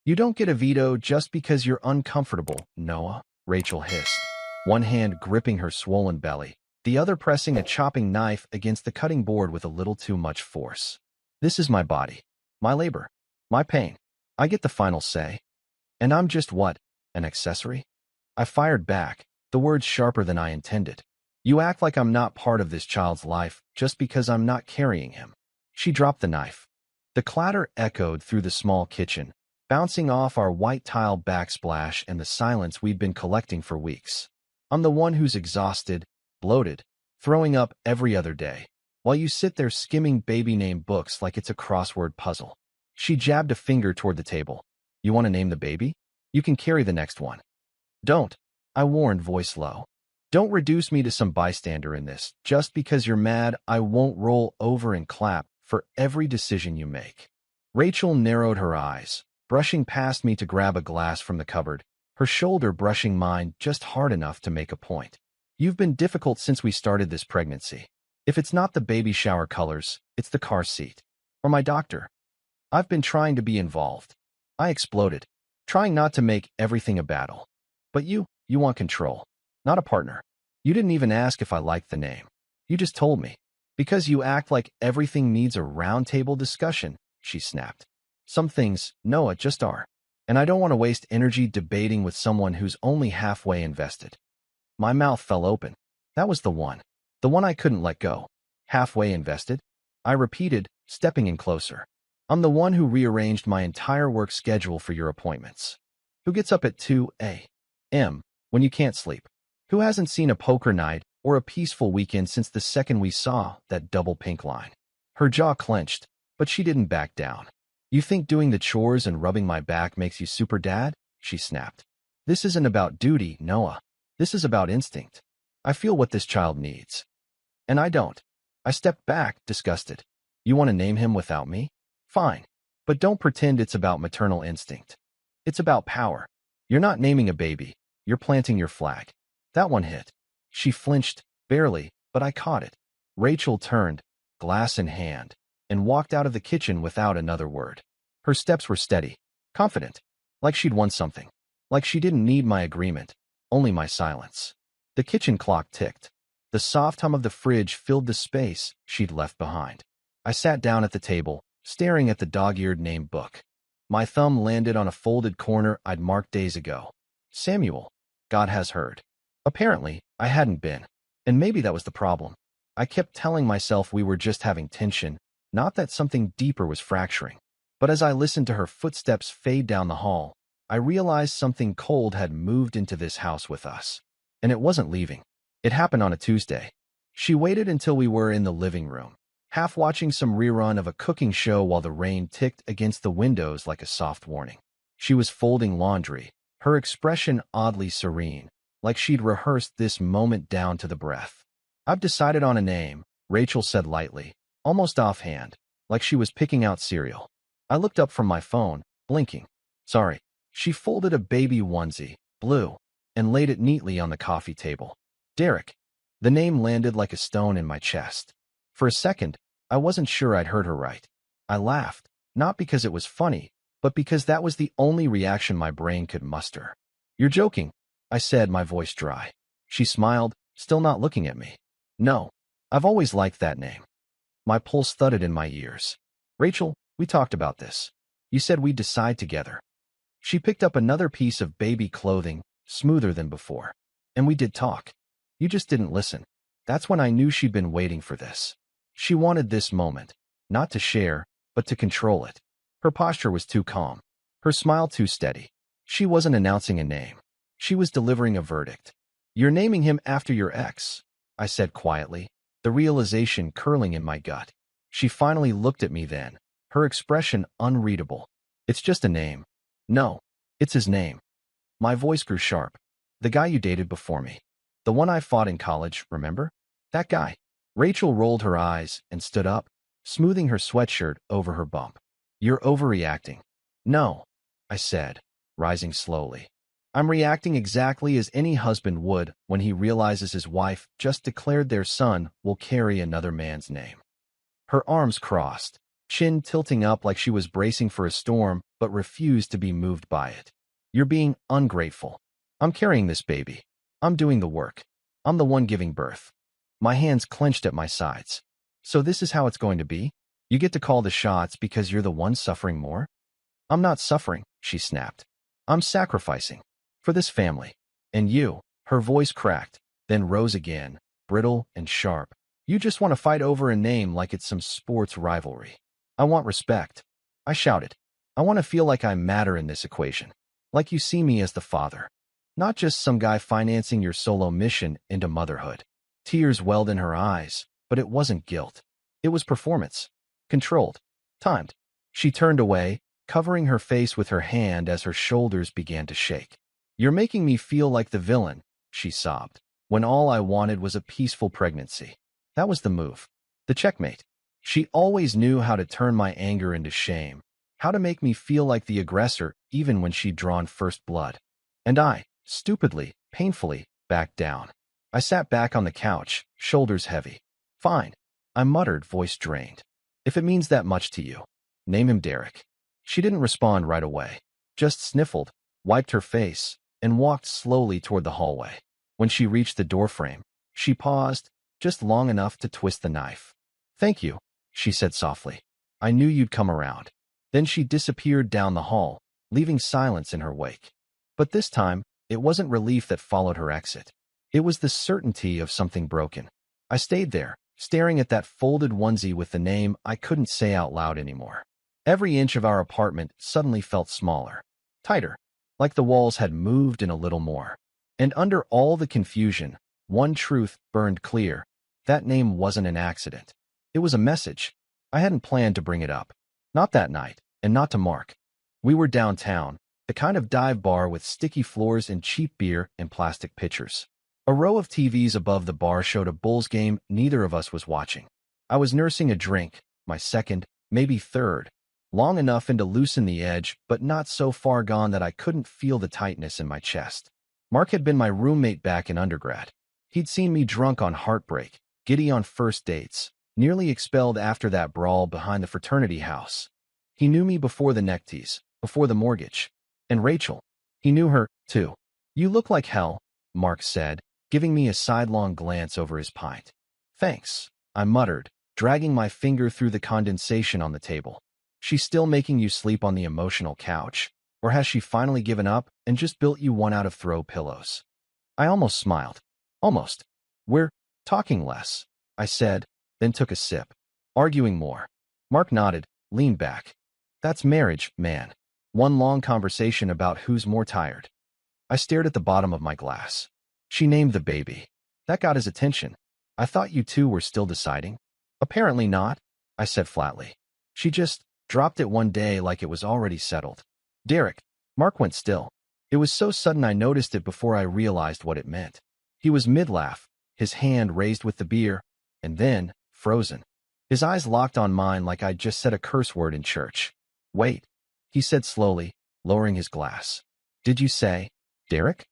You don't get a veto just because you're uncomfortable, Noah, Rachel hissed, one hand gripping her swollen belly, the other pressing a chopping knife against the cutting board with a little too much force. This is my body, my labor, my pain. I get the final say. And I'm just what? An accessory? I fired back, the words sharper than I intended. You act like I'm not part of this child's life just because I'm not carrying him. She dropped the knife. The clatter echoed through the small kitchen, bouncing off our white tile backsplash and the silence we'd been collecting for weeks. I'm the one who's exhausted, bloated, throwing up every other day, while you sit there skimming baby name books like it's a crossword puzzle. She jabbed a finger toward the table. You want to name the baby? You can carry the next one. Don't, I warned, voice low. Don't reduce me to some bystander in this. Just because you're mad, I won't roll over and clap for every decision you make. Rachel narrowed her eyes, brushing past me to grab a glass from the cupboard, her shoulder brushing mine just hard enough to make a point. You've been difficult since we started this pregnancy. If it's not the baby shower colors, it's the car seat. Or my doctor. I've been trying to be involved. I exploded, trying not to make everything a battle. But you want control, not a partner. You didn't even ask if I liked the name. You just told me. Because you act like everything needs a roundtable discussion, she snapped. Some things, Noah, just are. And I don't want to waste energy debating with someone who's only halfway invested. My mouth fell open. That was the one I couldn't let go. Halfway invested? I repeated, stepping in closer. I'm the one who rearranged my entire work schedule for your appointments. Who gets up at 2 a.m. when you can't sleep? Who hasn't seen a poker night or a peaceful weekend since the second we saw that double pink line? Her jaw clenched, but she didn't back down. You think doing the chores and rubbing my back makes you super dad? She snapped. This isn't about duty, Noah. This is about instinct. I feel what this child needs. And I don't. I stepped back, disgusted. You want to name him without me? Fine. But don't pretend it's about maternal instinct. It's about power. You're not naming a baby. You're planting your flag. That one hit. She flinched, barely, but I caught it. Rachel turned, glass in hand, and walked out of the kitchen without another word. Her steps were steady, confident, like she'd won something, like she didn't need my agreement, only my silence. The kitchen clock ticked. The soft hum of the fridge filled the space she'd left behind. I sat down at the table, staring at the dog-eared name book. My thumb landed on a folded corner I'd marked days ago. Samuel. God has heard. Apparently, I hadn't been. And maybe that was the problem. I kept telling myself we were just having tension, not that something deeper was fracturing. But as I listened to her footsteps fade down the hall, I realized something cold had moved into this house with us. And it wasn't leaving. It happened on a Tuesday. She waited until we were in the living room, half watching some rerun of a cooking show while the rain ticked against the windows like a soft warning. She was folding laundry, her expression oddly serene, like she'd rehearsed this moment down to the breath. I've decided on a name, Rachel said lightly, almost offhand, like she was picking out cereal. I looked up from my phone, blinking. Sorry. She folded a baby onesie, blue, and laid it neatly on the coffee table. Derek. The name landed like a stone in my chest. For a second, I wasn't sure I'd heard her right. I laughed, not because it was funny, but because that was the only reaction my brain could muster. You're joking, I said, my voice dry. She smiled, still not looking at me. No, I've always liked that name. My pulse thudded in my ears. Rachel, we talked about this. You said we'd decide together. She picked up another piece of baby clothing, smoother than before. And we did talk. You just didn't listen. That's when I knew she'd been waiting for this. She wanted this moment, not to share, but to control it. Her posture was too calm, her smile too steady. She wasn't announcing a name. She was delivering a verdict. You're naming him after your ex, I said quietly, the realization curling in my gut. She finally looked at me then, her expression unreadable. It's just a name. No, it's his name. My voice grew sharp. The guy you dated before me. The one I fought in college, remember? That guy. Rachel rolled her eyes and stood up, smoothing her sweatshirt over her bump. You're overreacting. No, I said, rising slowly. I'm reacting exactly as any husband would when he realizes his wife just declared their son will carry another man's name. Her arms crossed, chin tilting up like she was bracing for a storm but refused to be moved by it. You're being ungrateful. I'm carrying this baby. I'm doing the work. I'm the one giving birth. My hands clenched at my sides. So this is how it's going to be? You get to call the shots because you're the one suffering more? I'm not suffering, she snapped. I'm sacrificing. For this family. And you, her voice cracked, then rose again, brittle and sharp. You just want to fight over a name like it's some sports rivalry. I want respect. I shouted. I want to feel like I matter in this equation. Like you see me as the father. Not just some guy financing your solo mission into motherhood. Tears welled in her eyes, but it wasn't guilt. It was performance. Controlled. Timed. She turned away, covering her face with her hand as her shoulders began to shake. You're making me feel like the villain, she sobbed, when all I wanted was a peaceful pregnancy. That was the move. The checkmate. She always knew how to turn my anger into shame, how to make me feel like the aggressor even when she'd drawn first blood. And I, stupidly, painfully, backed down. I sat back on the couch, shoulders heavy. Fine, I muttered, voice drained. If it means that much to you, name him Derek. She didn't respond right away, just sniffled, wiped her face, and walked slowly toward the hallway. When she reached the doorframe, she paused, just long enough to twist the knife. Thank you, she said softly. I knew you'd come around. Then she disappeared down the hall, leaving silence in her wake. But this time, it wasn't relief that followed her exit. It was the certainty of something broken. I stayed there, staring at that folded onesie with the name I couldn't say out loud anymore. Every inch of our apartment suddenly felt smaller, tighter, like the walls had moved in a little more. And under all the confusion, one truth burned clear. That name wasn't an accident. It was a message. I hadn't planned to bring it up. Not that night, and not to Mark. We were downtown, the kind of dive bar with sticky floors and cheap beer and plastic pitchers. A row of TVs above the bar showed a Bulls game neither of us was watching. I was nursing a drink, my second, maybe third, long enough in to loosen the edge, but not so far gone that I couldn't feel the tightness in my chest. Mark had been my roommate back in undergrad. He'd seen me drunk on heartbreak, giddy on first dates, nearly expelled after that brawl behind the fraternity house. He knew me before the neckties, before the mortgage. And Rachel, he knew her, too. You look like hell, Mark said, giving me a sidelong glance over his pint. Thanks, I muttered, dragging my finger through the condensation on the table. She's still making you sleep on the emotional couch? Or has she finally given up and just built you one out of throw pillows? I almost smiled. Almost. We're talking less, I said, then took a sip. Arguing more. Mark nodded, leaned back. That's marriage, man. One long conversation about who's more tired. I stared at the bottom of my glass. She named the baby. That got his attention. I thought you two were still deciding. Apparently not, I said flatly. She just dropped it one day like it was already settled. Derek. Mark went still. It was so sudden I noticed it before I realized what it meant. He was mid-laugh, his hand raised with the beer, and then, frozen. His eyes locked on mine like I'd just said a curse word in church. Wait, he said slowly, lowering his glass. Did you say, Derek?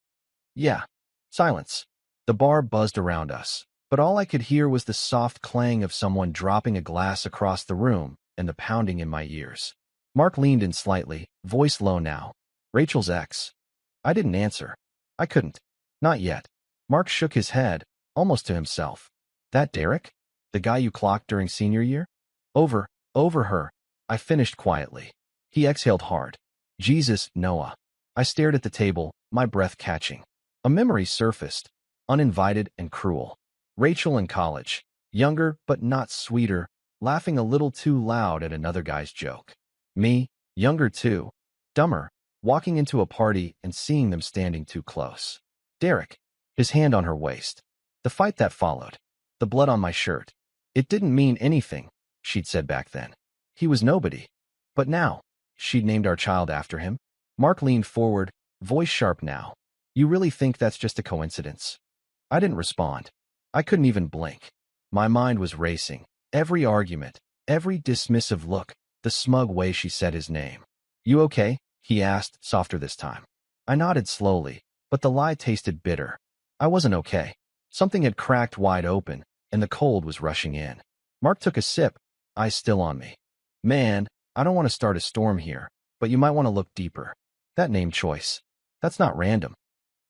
Yeah. Silence. The bar buzzed around us, but all I could hear was the soft clang of someone dropping a glass across the room and the pounding in my ears. Mark leaned in slightly, voice low now. Rachel's ex. I didn't answer. I couldn't. Not yet. Mark shook his head, almost to himself. That Derek? The guy you clocked during senior year? Over her. I finished quietly. He exhaled hard. Jesus, Noah. I stared at the table, my breath catching. A memory surfaced, uninvited and cruel. Rachel in college, younger but not sweeter, laughing a little too loud at another guy's joke. Me, younger too, dumber, walking into a party and seeing them standing too close. Derek, his hand on her waist. The fight that followed. The blood on my shirt. It didn't mean anything, she'd said back then. He was nobody. But now, she'd named our child after him. Mark leaned forward, voice sharp now. You really think that's just a coincidence? I didn't respond. I couldn't even blink. My mind was racing. Every argument, every dismissive look, the smug way she said his name. You okay? He asked, softer this time. I nodded slowly, but the lie tasted bitter. I wasn't okay. Something had cracked wide open, and the cold was rushing in. Mark took a sip, eyes still on me. Man, I don't want to start a storm here, but you might want to look deeper. That name choice. That's not random.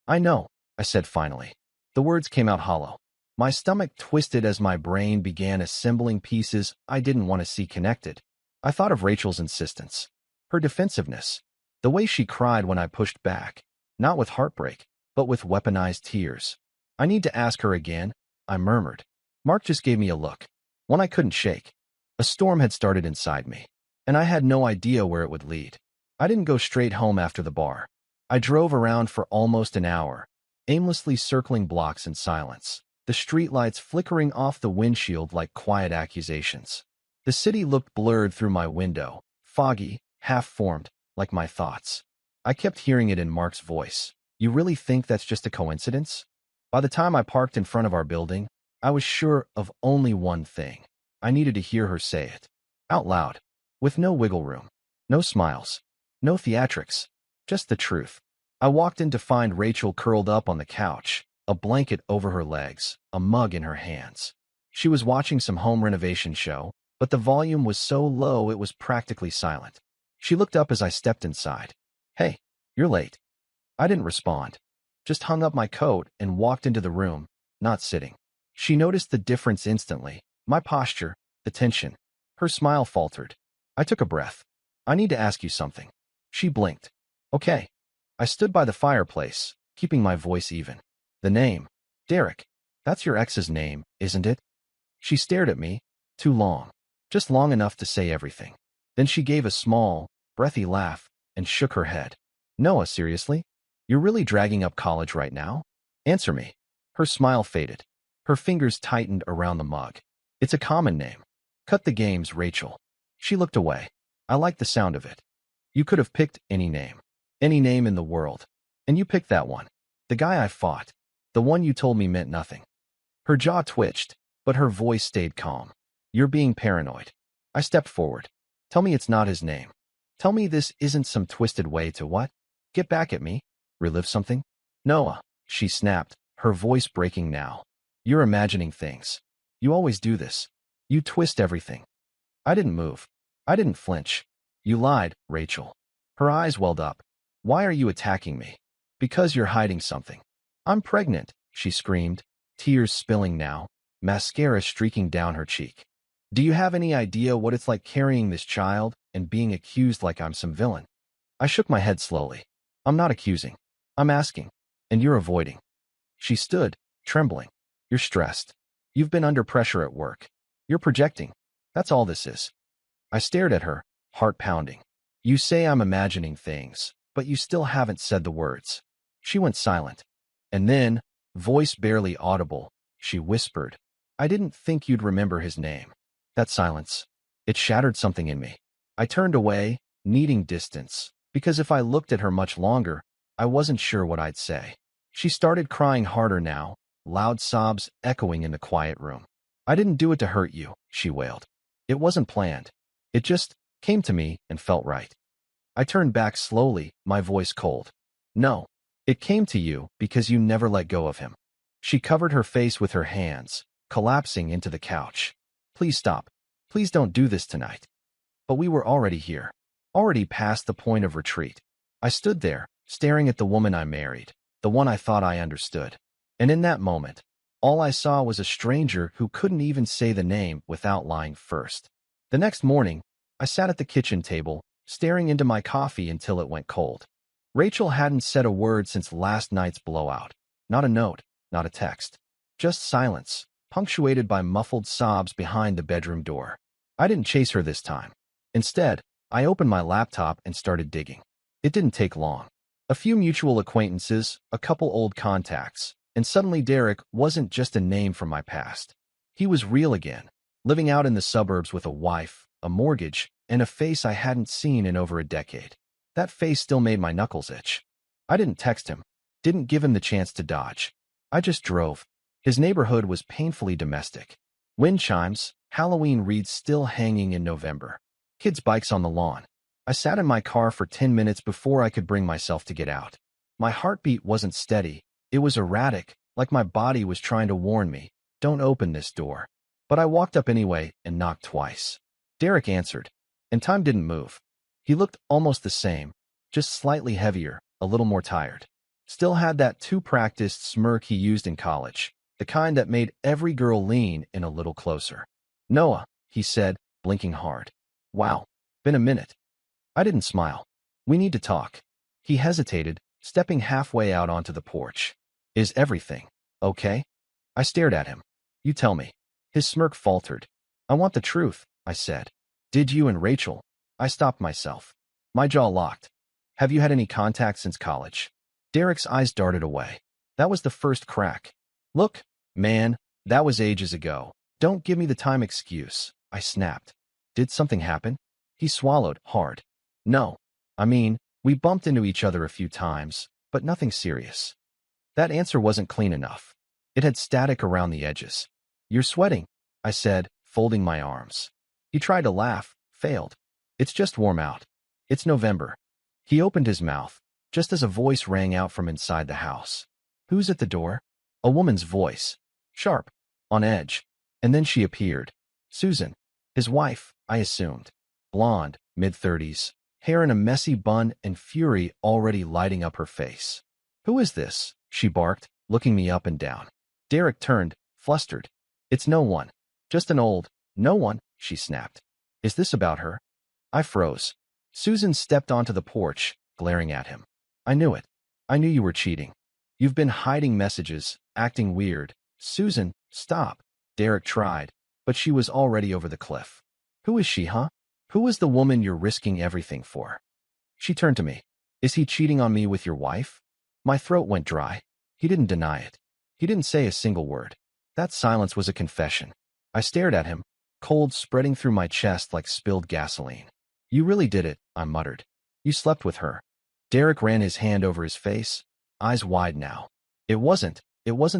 I know, I said finally. The words came out hollow. My stomach twisted as my brain began assembling pieces I didn't want to see connected. I thought of Rachel's insistence, her defensiveness, the way she cried when I pushed back, not with heartbreak, but with weaponized tears. I need to ask her again, I murmured. Mark just gave me a look, one I couldn't shake. A storm had started inside me, and I had no idea where it would lead. I didn't go straight home after the bar. I drove around for almost an hour, aimlessly circling blocks in silence, the streetlights flickering off the windshield like quiet accusations. The city looked blurred through my window, foggy, half-formed, like my thoughts. I kept hearing it in Mark's voice. You really think that's just a coincidence? By the time I parked in front of our building, I was sure of only one thing. I needed to hear her say it. Out loud. With no wiggle room. No smiles. No theatrics. Just the truth. I walked in to find Rachel curled up on the couch, a blanket over her legs, a mug in her hands. She was watching some home renovation show, but the volume was so low it was practically silent. She looked up as I stepped inside. Hey, you're late. I didn't respond. Just hung up my coat and walked into the room, not sitting. She noticed the difference instantly. My posture, the tension. Her smile faltered. I took a breath. I need to ask you something. She blinked. Okay. I stood by the fireplace, keeping my voice even. The name. Derek. That's your ex's name, isn't it? She stared at me. Too long. Just long enough to say everything. Then she gave a small, breathy laugh and shook her head. Noah, seriously? You're really dragging up college right now? Answer me. Her smile faded. Her fingers tightened around the mug. It's a common name. Cut the games, Rachel. She looked away. I liked the sound of it. You could have picked any name. Any name in the world. And you picked that one. The guy I fought. The one you told me meant nothing. Her jaw twitched, but her voice stayed calm. You're being paranoid. I stepped forward. Tell me it's not his name. Tell me this isn't some twisted way to what? Get back at me? Relive something? Noah, she snapped, her voice breaking now. You're imagining things. You always do this. You twist everything. I didn't move. I didn't flinch. You lied, Rachel. Her eyes welled up. Why are you attacking me? Because you're hiding something. I'm pregnant, she screamed, tears spilling now, mascara streaking down her cheek. Do you have any idea what it's like carrying this child and being accused like I'm some villain? I shook my head slowly. I'm not accusing. I'm asking. And you're avoiding. She stood, trembling. You're stressed. You've been under pressure at work. You're projecting. That's all this is. I stared at her, heart pounding. You say I'm imagining things, but you still haven't said the words. She went silent. And then, voice barely audible, she whispered, I didn't think you'd remember his name. That silence. It shattered something in me. I turned away, needing distance, because if I looked at her much longer, I wasn't sure what I'd say. She started crying harder now, loud sobs echoing in the quiet room. I didn't do it to hurt you, she wailed. It wasn't planned. It just came to me and felt right. I turned back slowly, my voice cold. No, it came to you because you never let go of him. She covered her face with her hands, collapsing into the couch. Please stop. Please don't do this tonight. But we were already here, already past the point of retreat. I stood there, staring at the woman I married, the one I thought I understood. And in that moment, all I saw was a stranger who couldn't even say the name without lying first. The next morning, I sat at the kitchen table, staring into my coffee until it went cold. Rachel hadn't said a word since last night's blowout. Not a note, not a text. Just silence, punctuated by muffled sobs behind the bedroom door. I didn't chase her this time. Instead, I opened my laptop and started digging. It didn't take long. A few mutual acquaintances, a couple old contacts, and suddenly Derek wasn't just a name from my past. He was real again, living out in the suburbs with a wife, a mortgage, and a face I hadn't seen in over a decade. That face still made my knuckles itch. I didn't text him, didn't give him the chance to dodge. I just drove. His neighborhood was painfully domestic. Wind chimes, Halloween wreaths still hanging in November. Kids' bikes on the lawn. I sat in my car for 10 minutes before I could bring myself to get out. My heartbeat wasn't steady. It was erratic, like my body was trying to warn me, don't open this door. But I walked up anyway and knocked twice. Derek answered, and time didn't move. He looked almost the same, just slightly heavier, a little more tired. Still had that too-practiced smirk he used in college, the kind that made every girl lean in a little closer. "Noah," he said, blinking hard. "Wow, been a minute." I didn't smile. "We need to talk." He hesitated, stepping halfway out onto the porch. "Is everything okay?" I stared at him. "You tell me." His smirk faltered. "I want the truth," I said. "Did you and Rachel?" I stopped myself. My jaw locked. "Have you had any contact since college?" Derek's eyes darted away. That was the first crack. "Look, man, that was ages ago. Don't give me the time excuse," I snapped. "Did something happen?" He swallowed hard. "No. I mean, we bumped into each other a few times, but nothing serious." That answer wasn't clean enough. It had static around the edges. "You're sweating," I said, folding my arms. He tried to laugh, failed. "It's just warm out. It's November." He opened his mouth, just as a voice rang out from inside the house. "Who's at the door?" A woman's voice. Sharp. On edge. And then she appeared. Susan. His wife, I assumed. Blonde, mid-30s, hair in a messy bun and fury already lighting up her face. "Who is this?" she barked, looking me up and down. Derek turned, flustered. "It's no one. Just an old, no one," she snapped. "Is this about her?" I froze. Susan stepped onto the porch, glaring at him. "I knew it. I knew you were cheating. You've been hiding messages, acting weird." "Susan, stop." Derek tried, but she was already over the cliff. "Who is she, huh? Who is the woman you're risking everything for?" She turned to me. "Is he cheating on me with your wife?" My throat went dry. He didn't deny it. He didn't say a single word. That silence was a confession. I stared at him, cold spreading through my chest like spilled gasoline. "You really did it," I muttered. "You slept with her." Derek ran his hand over his face, eyes wide now. It wasn't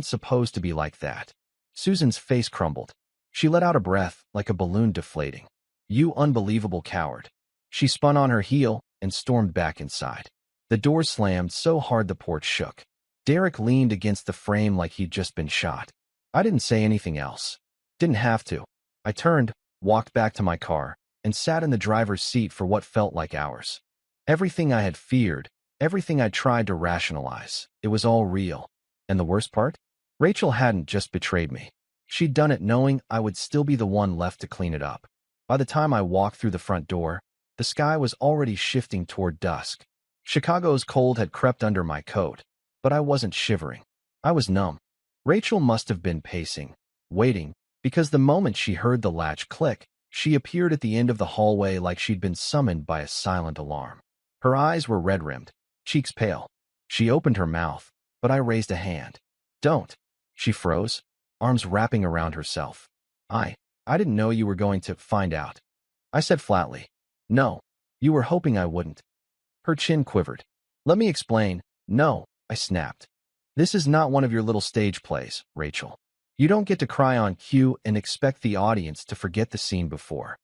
supposed to be like that." Susan's face crumbled. She let out a breath like a balloon deflating. "You unbelievable coward." She spun on her heel and stormed back inside. The door slammed so hard the porch shook. Derek leaned against the frame like he'd just been shot. I didn't say anything else. Didn't have to. I turned, walked back to my car, and sat in the driver's seat for what felt like hours. Everything I had feared, everything I tried to rationalize, it was all real. And the worst part? Rachel hadn't just betrayed me. She'd done it knowing I would still be the one left to clean it up. By the time I walked through the front door, the sky was already shifting toward dusk. Chicago's cold had crept under my coat, but I wasn't shivering. I was numb. Rachel must have been pacing, waiting, because the moment she heard the latch click, she appeared at the end of the hallway like she'd been summoned by a silent alarm. Her eyes were red-rimmed, cheeks pale. She opened her mouth, but I raised a hand. "Don't." She froze, arms wrapping around herself. I didn't know you were going to find out." I said flatly. "No, you were hoping I wouldn't." Her chin quivered. "Let me explain." "No," I snapped. "This is not one of your little stage plays, Rachel. You don't get to cry on cue and expect the audience to forget the scene before."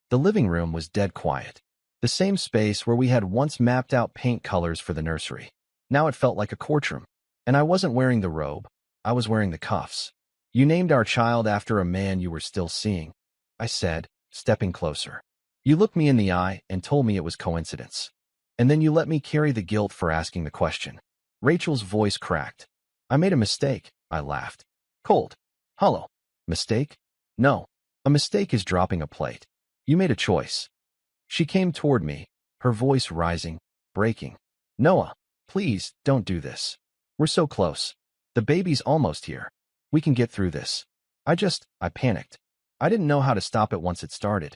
The living room was dead quiet. The same space where we had once mapped out paint colors for the nursery. Now it felt like a courtroom. And I wasn't wearing the robe. I was wearing the cuffs. "You named our child after a man you were still seeing," I said, stepping closer. "You looked me in the eye and told me it was coincidence. And then you let me carry the guilt for asking the question." Rachel's voice cracked. "I made a mistake," I laughed. Cold. Hollow. "Mistake?" "No. A mistake is dropping a plate. You made a choice." She came toward me, her voice rising, breaking. "Noah, please, don't do this. We're so close. The baby's almost here. We can get through this." I panicked. I didn't know how to stop it once it started.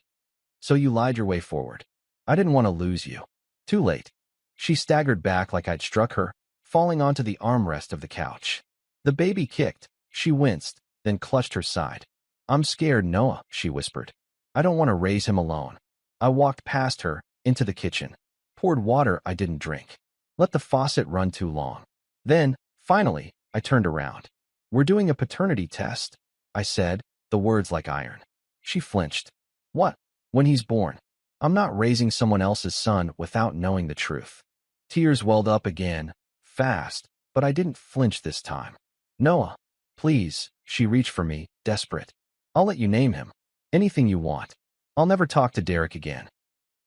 "So you lied your way forward. I didn't want to lose you." "Too late." She staggered back like I'd struck her, falling onto the armrest of the couch. The baby kicked. She winced, then clutched her side. "I'm scared, Noah," she whispered. "I don't want to raise him alone." I walked past her, into the kitchen, poured water I didn't drink, let the faucet run too long. Then, finally, I turned around. "We're doing a paternity test," I said, the words like iron. She flinched. "What?" "When he's born. I'm not raising someone else's son without knowing the truth." Tears welled up again, fast, but I didn't flinch this time. "Noah, please," she reached for me, desperate. "I'll let you name him. Anything you want. I'll never talk to Derek again."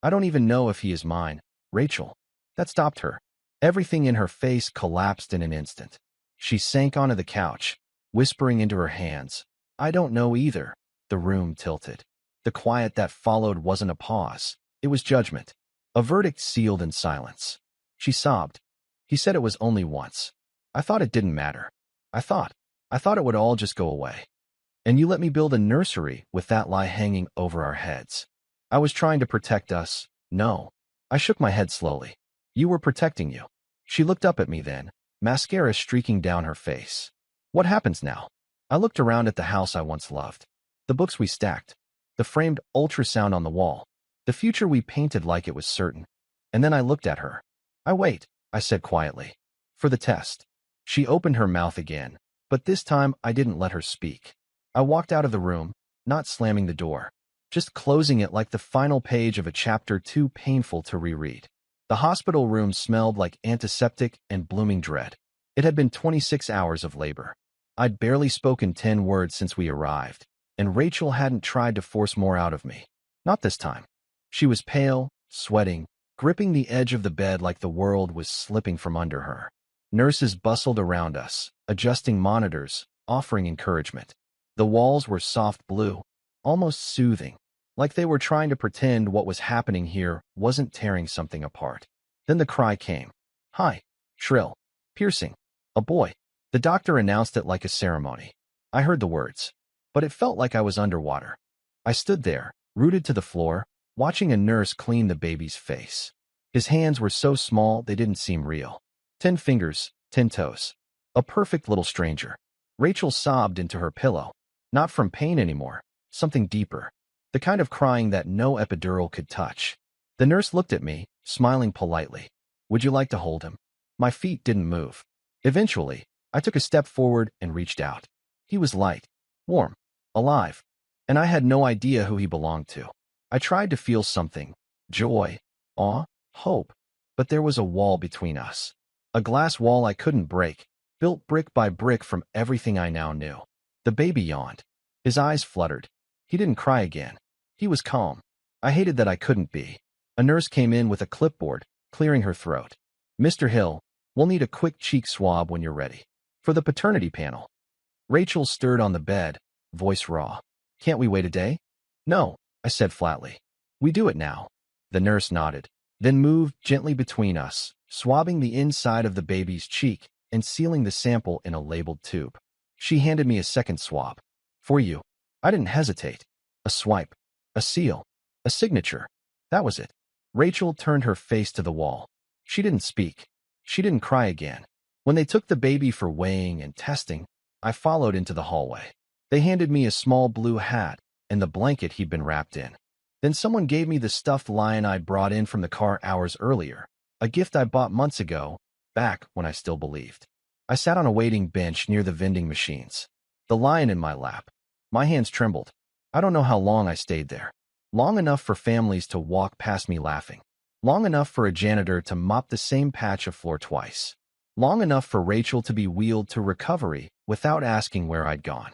I don't even know if he is mine. Rachel. That stopped her. Everything in her face collapsed in an instant. She sank onto the couch, whispering into her hands, I don't know either. The room tilted. The quiet that followed wasn't a pause. It was judgment. A verdict sealed in silence. She sobbed. He said it was only once. I thought it didn't matter. I thought it would all just go away. And you let me build a nursery with that lie hanging over our heads. I was trying to protect us. No. I shook my head slowly. You were protecting you. She looked up at me then, mascara streaking down her face. What happens now? I looked around at the house I once loved. The books we stacked. The framed ultrasound on the wall. The future we painted like it was certain. And then I looked at her. I wait, I said quietly. For the test. She opened her mouth again, but this time I didn't let her speak. I walked out of the room, not slamming the door, just closing it like the final page of a chapter too painful to reread. The hospital room smelled like antiseptic and blooming dread. It had been 26 hours of labor. I'd barely spoken 10 words since we arrived, and Rachel hadn't tried to force more out of me. Not this time. She was pale, sweating, gripping the edge of the bed like the world was slipping from under her. Nurses bustled around us, adjusting monitors, offering encouragement. The walls were soft blue, almost soothing, like they were trying to pretend what was happening here wasn't tearing something apart. Then the cry came. High, shrill, piercing. A boy. The doctor announced it like a ceremony. I heard the words, but it felt like I was underwater. I stood there, rooted to the floor, watching a nurse clean the baby's face. His hands were so small they didn't seem real. 10 fingers, 10 toes. A perfect little stranger. Rachel sobbed into her pillow. Not from pain anymore, something deeper. The kind of crying that no epidural could touch. The nurse looked at me, smiling politely. Would you like to hold him? My feet didn't move. Eventually, I took a step forward and reached out. He was light, warm, alive, and I had no idea who he belonged to. I tried to feel something, joy, awe, hope, but there was a wall between us. A glass wall I couldn't break, built brick by brick from everything I now knew. The baby yawned. His eyes fluttered. He didn't cry again. He was calm. I hated that I couldn't be. A nurse came in with a clipboard, clearing her throat. Mr. Hill, we'll need a quick cheek swab when you're ready. For the paternity panel. Rachel stirred on the bed, voice raw. Can't we wait a day? No, I said flatly. We do it now. The nurse nodded, then moved gently between us, swabbing the inside of the baby's cheek and sealing the sample in a labeled tube. She handed me a second swab. For you. I didn't hesitate. A swipe. A seal. A signature. That was it. Rachel turned her face to the wall. She didn't speak. She didn't cry again. When they took the baby for weighing and testing, I followed into the hallway. They handed me a small blue hat and the blanket he'd been wrapped in. Then someone gave me the stuffed lion I'd brought in from the car hours earlier, a gift I bought months ago, back when I still believed. I sat on a waiting bench near the vending machines. The lion in my lap. My hands trembled. I don't know how long I stayed there. Long enough for families to walk past me laughing. Long enough for a janitor to mop the same patch of floor twice. Long enough for Rachel to be wheeled to recovery without asking where I'd gone.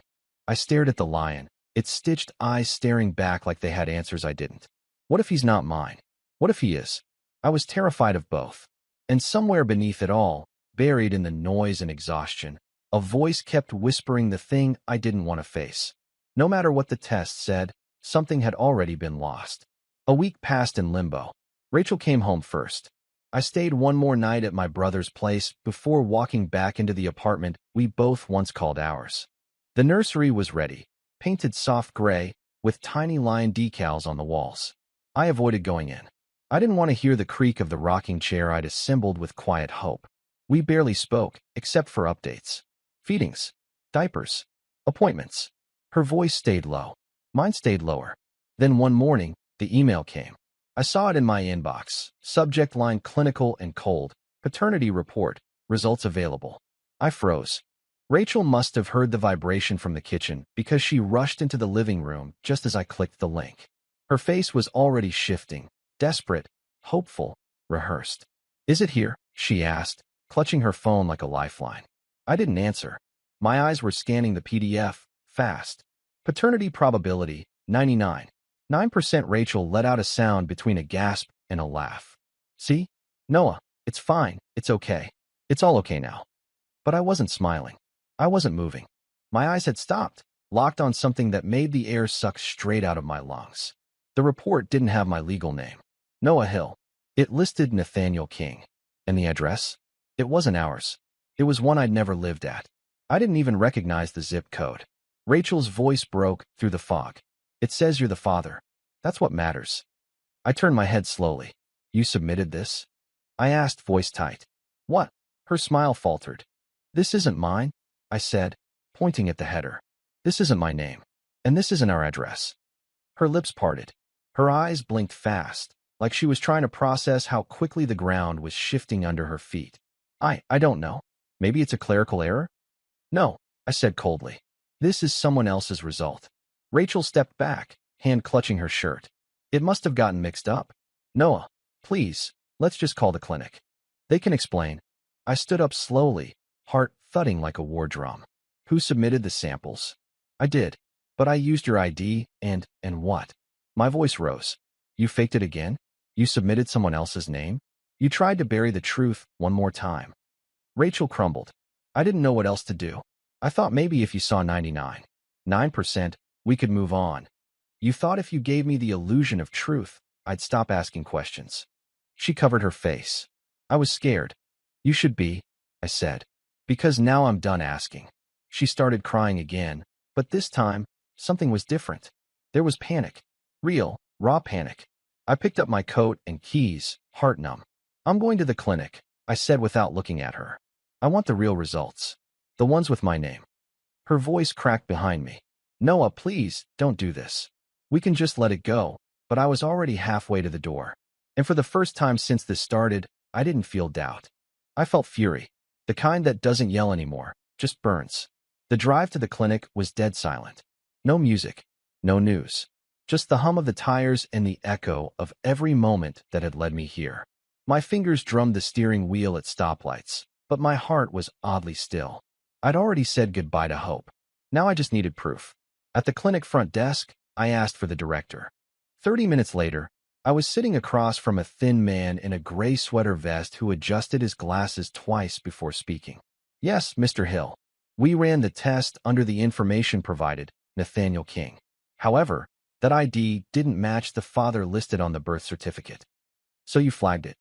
I stared at the lion, its stitched eyes staring back like they had answers I didn't. What if he's not mine? What if he is? I was terrified of both. And somewhere beneath it all, buried in the noise and exhaustion, a voice kept whispering the thing I didn't want to face. No matter what the test said, something had already been lost. A week passed in limbo. Rachel came home first. I stayed one more night at my brother's place before walking back into the apartment we both once called ours. The nursery was ready, painted soft gray, with tiny lion decals on the walls. I avoided going in. I didn't want to hear the creak of the rocking chair I'd assembled with quiet hope. We barely spoke, except for updates. Feedings. Diapers. Appointments. Her voice stayed low. Mine stayed lower. Then one morning, the email came. I saw it in my inbox. Subject line clinical and cold. Paternity report. Results available. I froze. Rachel must have heard the vibration from the kitchen because she rushed into the living room just as I clicked the link. Her face was already shifting, desperate, hopeful, rehearsed. Is it here? She asked, clutching her phone like a lifeline. I didn't answer. My eyes were scanning the PDF, fast. Paternity probability, 99. 9%. Rachel let out a sound between a gasp and a laugh. See? Noah, it's fine. It's okay. It's all okay now. But I wasn't smiling. I wasn't moving. My eyes had stopped, locked on something that made the air suck straight out of my lungs. The report didn't have my legal name, Noah Hill. It listed Nathaniel King. And the address? It wasn't ours. It was one I'd never lived at. I didn't even recognize the zip code. Rachel's voice broke through the fog. It says you're the father. That's what matters. I turned my head slowly. You submitted this? I asked, voice tight. What? Her smile faltered. This isn't mine, I said, pointing at the header. This isn't my name. And this isn't our address. Her lips parted. Her eyes blinked fast, like she was trying to process how quickly the ground was shifting under her feet. I don't know. Maybe it's a clerical error? No, I said coldly. This is someone else's result. Rachel stepped back, hand clutching her shirt. It must have gotten mixed up. Noah, please, let's just call the clinic. They can explain. I stood up slowly, heart thudding like a war drum. Who submitted the samples? I did, but I used your ID and what? My voice rose. You faked it again? You submitted someone else's name? You tried to bury the truth one more time. Rachel crumbled. I didn't know what else to do. I thought maybe if you saw 9%, we could move on. You thought if you gave me the illusion of truth, I'd stop asking questions. She covered her face. I was scared. You should be, I said, because now I'm done asking. She started crying again, but this time, something was different. There was panic. Real, raw panic. I picked up my coat and keys, heart numb. I'm going to the clinic, I said without looking at her. I want the real results. The ones with my name. Her voice cracked behind me. Noah, please, don't do this. We can just let it go, but I was already halfway to the door. And for the first time since this started, I didn't feel doubt. I felt fury. The kind that doesn't yell anymore, just burns. The drive to the clinic was dead silent. No music, no news. Just the hum of the tires and the echo of every moment that had led me here. My fingers drummed the steering wheel at stoplights, but my heart was oddly still. I'd already said goodbye to hope. Now I just needed proof. At the clinic front desk, I asked for the director. 30 minutes later, I was sitting across from a thin man in a gray sweater vest who adjusted his glasses twice before speaking. Yes, Mr. Hill. We ran the test under the information provided, Nathaniel King. However, that ID didn't match the father listed on the birth certificate. So you flagged it.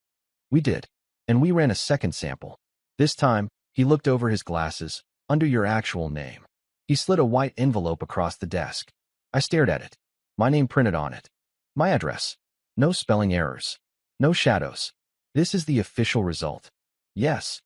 We did. And we ran a second sample. This time, he looked over his glasses, under your actual name. He slid a white envelope across the desk. I stared at it. My name printed on it. My address. No spelling errors. No shadows. This is the official result. Yes.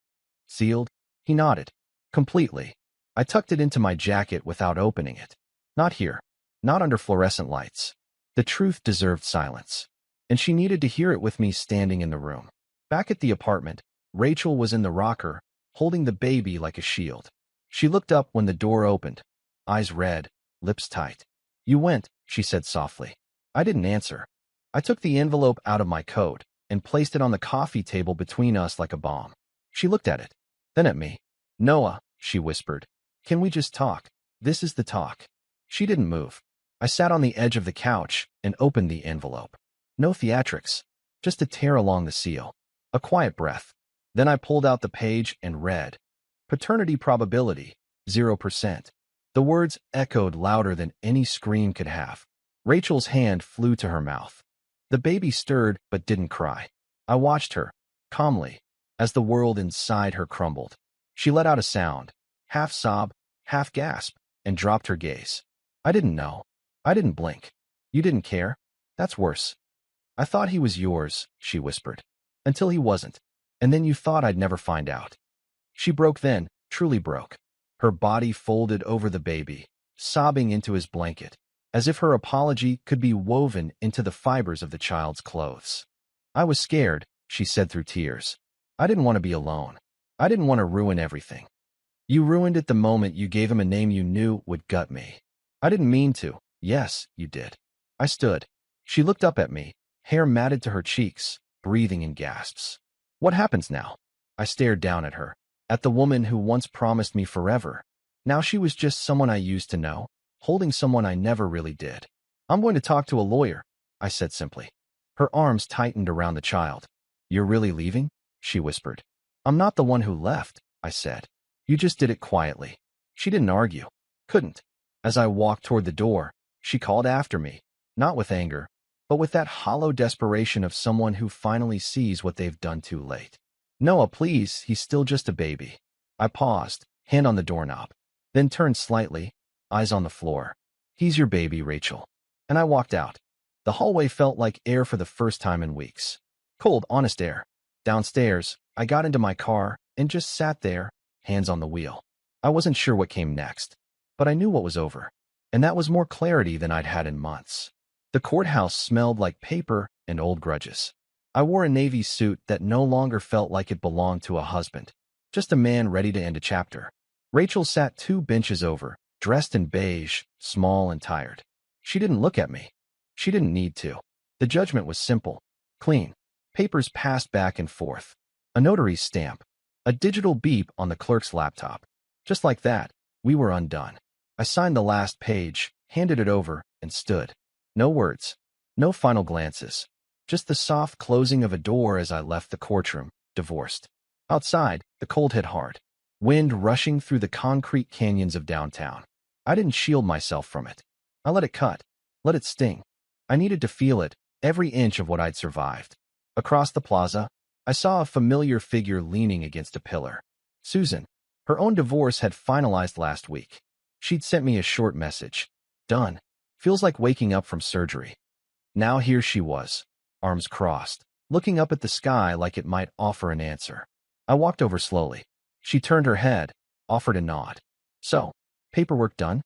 Sealed? He nodded. Completely. I tucked it into my jacket without opening it. Not here. Not under fluorescent lights. The truth deserved silence. And she needed to hear it with me standing in the room. Back at the apartment, Rachel was in the rocker, holding the baby like a shield. She looked up when the door opened. Eyes red, lips tight. You went, she said softly. I didn't answer. I took the envelope out of my coat and placed it on the coffee table between us like a bomb. She looked at it, then at me. Noah, she whispered. Can we just talk? This is the talk. She didn't move. I sat on the edge of the couch and opened the envelope. No theatrics, just a tear along the seal. A quiet breath. Then I pulled out the page and read. Paternity probability, 0%. The words echoed louder than any scream could have. Rachel's hand flew to her mouth. The baby stirred but didn't cry. I watched her, calmly, as the world inside her crumbled. She let out a sound, half sob, half gasp, and dropped her gaze. I didn't know. I didn't blink. You didn't care? That's worse. I thought he was yours, she whispered. Until he wasn't. And then you thought I'd never find out. She broke then, truly broke. Her body folded over the baby, sobbing into his blanket, as if her apology could be woven into the fibers of the child's clothes. I was scared, she said through tears. I didn't want to be alone. I didn't want to ruin everything. You ruined it the moment you gave him a name you knew would gut me. I didn't mean to. Yes, you did. I stood. She looked up at me, hair matted to her cheeks, breathing in gasps. What happens now? I stared down at her, at the woman who once promised me forever. Now she was just someone I used to know, holding someone I never really did. I'm going to talk to a lawyer, I said simply. Her arms tightened around the child. You're really leaving? She whispered. I'm not the one who left, I said. You just did it quietly. She didn't argue. Couldn't. As I walked toward the door, she called after me, not with anger, but with that hollow desperation of someone who finally sees what they've done too late. Noah, please, he's still just a baby. I paused, hand on the doorknob, then turned slightly, eyes on the floor. He's your baby, Rachel. And I walked out. The hallway felt like air for the first time in weeks. Cold, honest air. Downstairs, I got into my car and just sat there, hands on the wheel. I wasn't sure what came next, but I knew what was over, and that was more clarity than I'd had in months. The courthouse smelled like paper and old grudges. I wore a navy suit that no longer felt like it belonged to a husband, just a man ready to end a chapter. Rachel sat 2 benches over, dressed in beige, small and tired. She didn't look at me. She didn't need to. The judgment was simple, clean. Papers passed back and forth. A notary's stamp. A digital beep on the clerk's laptop. Just like that, we were undone. I signed the last page, handed it over, and stood. No words. No final glances. Just the soft closing of a door as I left the courtroom, divorced. Outside, the cold hit hard. Wind rushing through the concrete canyons of downtown. I didn't shield myself from it. I let it cut. Let it sting. I needed to feel it, every inch of what I'd survived. Across the plaza, I saw a familiar figure leaning against a pillar. Susan. Her own divorce had finalized last week. She'd sent me a short message. Done. Feels like waking up from surgery. Now here she was, arms crossed, looking up at the sky like it might offer an answer. I walked over slowly. She turned her head, offered a nod. So, paperwork done?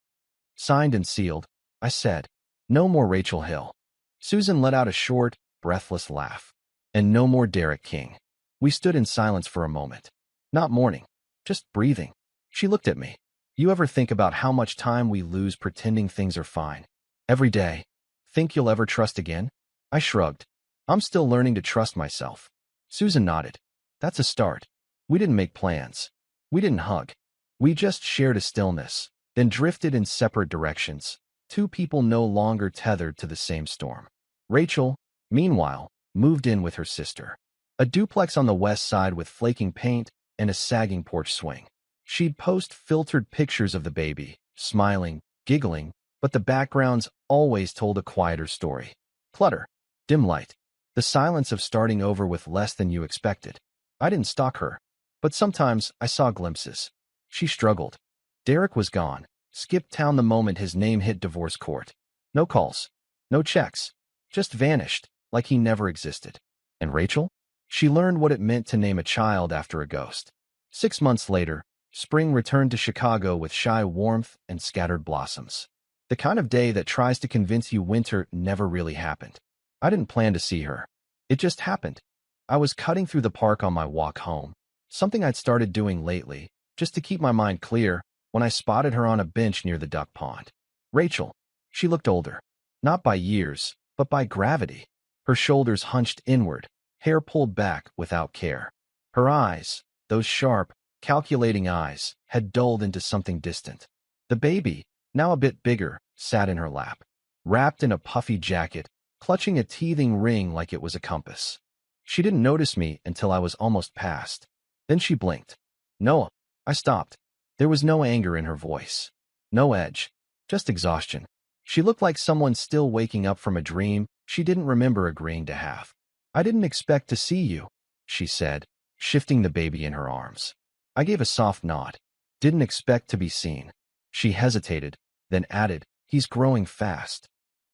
Signed and sealed, I said. No more Rachel Hill. Susan let out a short, breathless laugh. And no more Derek King. We stood in silence for a moment. Not mourning, just breathing. She looked at me. You ever think about how much time we lose pretending things are fine? Every day. Think you'll ever trust again? I shrugged. I'm still learning to trust myself. Susan nodded. That's a start. We didn't make plans. We didn't hug. We just shared a stillness, then drifted in separate directions. 2 people no longer tethered to the same storm. Rachel, meanwhile, moved in with her sister. A duplex on the west side with flaking paint and a sagging porch swing. She'd post filtered pictures of the baby, smiling, giggling, but the backgrounds always told a quieter story. Clutter, dim light, the silence of starting over with less than you expected. I didn't stalk her, but sometimes I saw glimpses. She struggled. Derek was gone, skipped town the moment his name hit divorce court. No calls, no checks, just vanished, like he never existed. And Rachel? She learned what it meant to name a child after a ghost. 6 months later, spring returned to Chicago with shy warmth and scattered blossoms. The kind of day that tries to convince you winter never really happened. I didn't plan to see her. It just happened. I was cutting through the park on my walk home, something I'd started doing lately, just to keep my mind clear, when I spotted her on a bench near the duck pond. Rachel. She looked older. Not by years, but by gravity. Her shoulders hunched inward, hair pulled back without care. Her eyes, those sharp, calculating eyes, had dulled into something distant. The baby, now a bit bigger, sat in her lap, wrapped in a puffy jacket, clutching a teething ring like it was a compass. She didn't notice me until I was almost past. Then she blinked. Noah. I stopped. There was no anger in her voice. No edge. Just exhaustion. She looked like someone still waking up from a dream she didn't remember agreeing to have. I didn't expect to see you, she said, shifting the baby in her arms. I gave a soft nod. Didn't expect to be seen. She hesitated, then added, he's growing fast.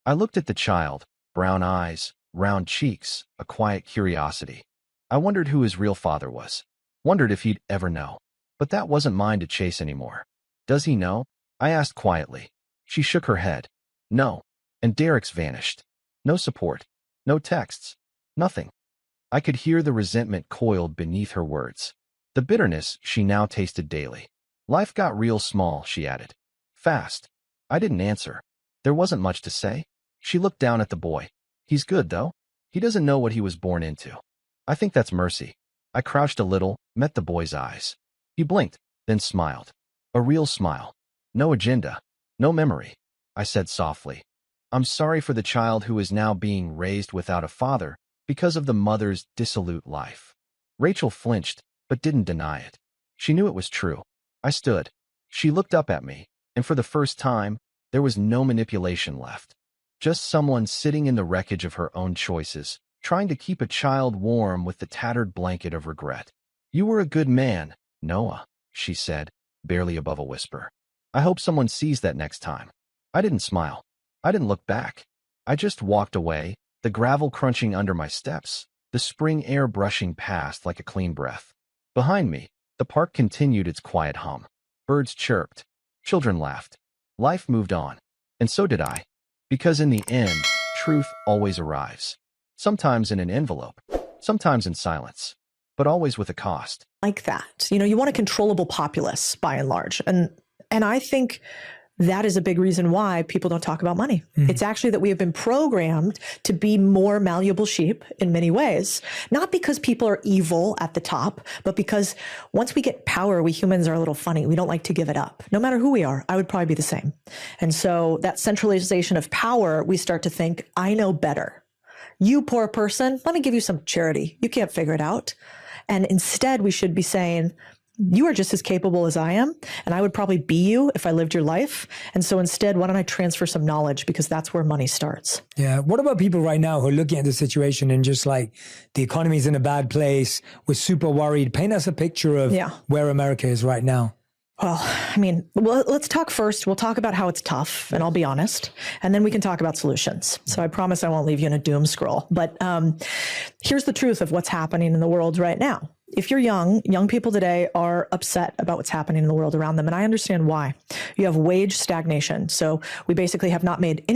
I looked at the child, brown eyes, round cheeks, a quiet curiosity. I wondered who his real father was. Wondered if he'd ever know. But that wasn't mine to chase anymore. Does he know? I asked quietly. She shook her head. No. And Derek's vanished. No support. No texts. Nothing. I could hear the resentment coiled beneath her words. The bitterness she now tasted daily. Life got real small, she added. Fast. I didn't answer. There wasn't much to say. She looked down at the boy. He's good, though. He doesn't know what he was born into. I think that's mercy. I crouched a little, met the boy's eyes. He blinked, then smiled. A real smile. No agenda. No memory. I said softly. I'm sorry for the child who is now being raised without a father because of the mother's dissolute life. Rachel flinched, but didn't deny it. She knew it was true. I stood. She looked up at me, and for the first time, there was no manipulation left. Just someone sitting in the wreckage of her own choices, trying to keep a child warm with the tattered blanket of regret. You were a good man, Noah, she said, barely above a whisper. I hope someone sees that next time. I didn't smile. I didn't look back. I just walked away, the gravel crunching under my steps, the spring air brushing past like a clean breath. Behind me, the park continued its quiet hum. Birds chirped. Children laughed. Life moved on. And so did I. Because in the end, truth always arrives. Sometimes in an envelope, sometimes in silence, but always with a cost. Like that. You want a controllable populace by and large. And I think that is a big reason why people don't talk about money. It's actually that we have been programmed to be more malleable sheep in many ways, not because people are evil at the top, but because once we get power, we humans are a little funny. We don't like to give it up. No matter who we are, I would probably be the same. And so that centralization of power, we start to think, I know better. You poor person, let me give you some charity. You can't figure it out. And instead, we should be saying, you are just as capable as I am, and I would probably be you if I lived your life. And so instead, why don't I transfer some knowledge, because that's where money starts. Yeah. What about people right now who are looking at the situation and just like, the economy's in a bad place, we're super worried. Paint us a picture of where America is right now. Well, let's talk first. We'll talk about how it's tough, and I'll be honest, and then we can talk about solutions. So I promise I won't leave you in a doom scroll. But here's the truth of what's happening in the world right now. If you're young people today are upset about what's happening in the world around them, and I understand why. You have wage stagnation. So we basically have not made any